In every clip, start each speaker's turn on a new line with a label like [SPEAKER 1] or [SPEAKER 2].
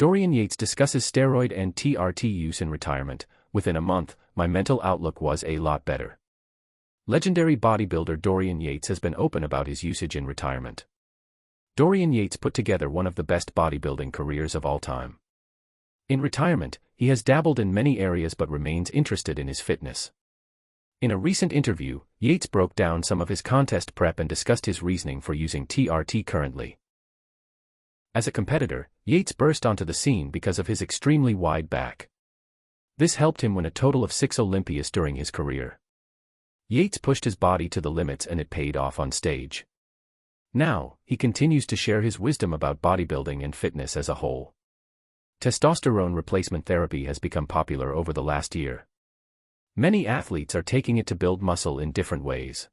[SPEAKER 1] Dorian Yates discusses steroid and TRT use in retirement. Within a month, my mental outlook was a lot better. Legendary bodybuilder Dorian Yates has been open about his usage in retirement. Dorian Yates put together one of the best bodybuilding careers of all time. In retirement, he has dabbled in many areas but remains interested in his fitness. In a recent interview, Yates broke down some of his contest prep and discussed his reasoning for using TRT currently. As a competitor, Yates burst onto the scene because of his extremely wide back. This helped him win a total of 6 Olympias during his career. Yates pushed his body to the limits and it paid off on stage. Now, he continues to share his wisdom about bodybuilding and fitness as a whole. Testosterone replacement therapy has become popular over the last year. Many athletes are taking it to build muscle in different ways.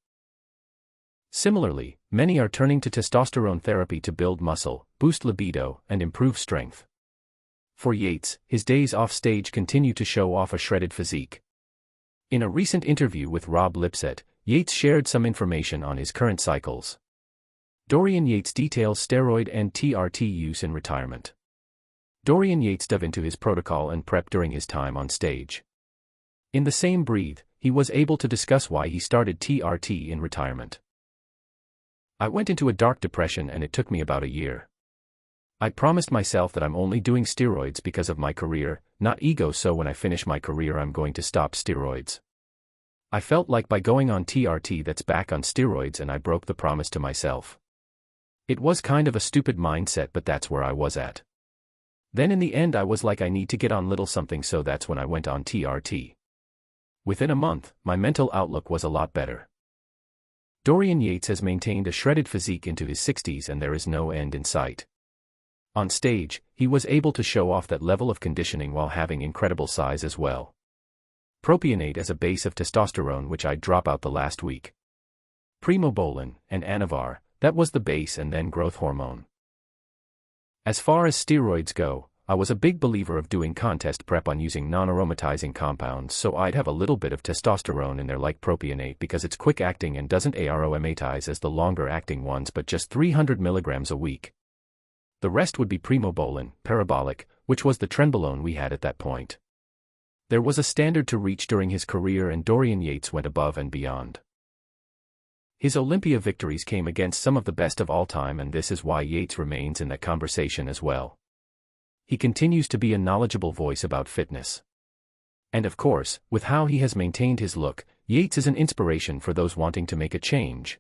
[SPEAKER 1] Similarly, many are turning to testosterone therapy to build muscle, boost libido, and improve strength. For Yates, his days off stage continue to show off a shredded physique. In a recent interview with Rob Lipset, Yates shared some information on his current cycles. Dorian Yates details steroid and TRT use in retirement. Dorian Yates dove into his protocol and prep during his time on stage. In the same breath, he was able to discuss why he started TRT in retirement. I went into a dark depression and it took me about a year. I promised myself that I'm only doing steroids because of my career, not ego, so when I finish my career I'm going to stop steroids. I felt like by going on TRT that's back on steroids and I broke the promise to myself. It was kind of a stupid mindset, but that's where I was at. Then in the end I was like, I need to get on little something, so that's when I went on TRT. Within a month, my mental outlook was a lot better. Dorian Yates has maintained a shredded physique into his 60s and there is no end in sight. On stage, he was able to show off that level of conditioning while having incredible size as well. Propionate as a base of testosterone, which I'd drop out the last week. Primobolan and Anavar, that was the base, and then growth hormone. As far as steroids go, I was a big believer of doing contest prep on using non-aromatizing compounds, so I'd have a little bit of testosterone in there like propionate because it's quick acting and doesn't aromatize as the longer acting ones, but just 300 milligrams a week. The rest would be primobolan, parabolic, which was the trenbolone we had at that point. There was a standard to reach during his career and Dorian Yates went above and beyond. His Olympia victories came against some of the best of all time, and this is why Yates remains in that conversation as well. He continues to be a knowledgeable voice about fitness. And of course, with how he has maintained his look, Yates is an inspiration for those wanting to make a change.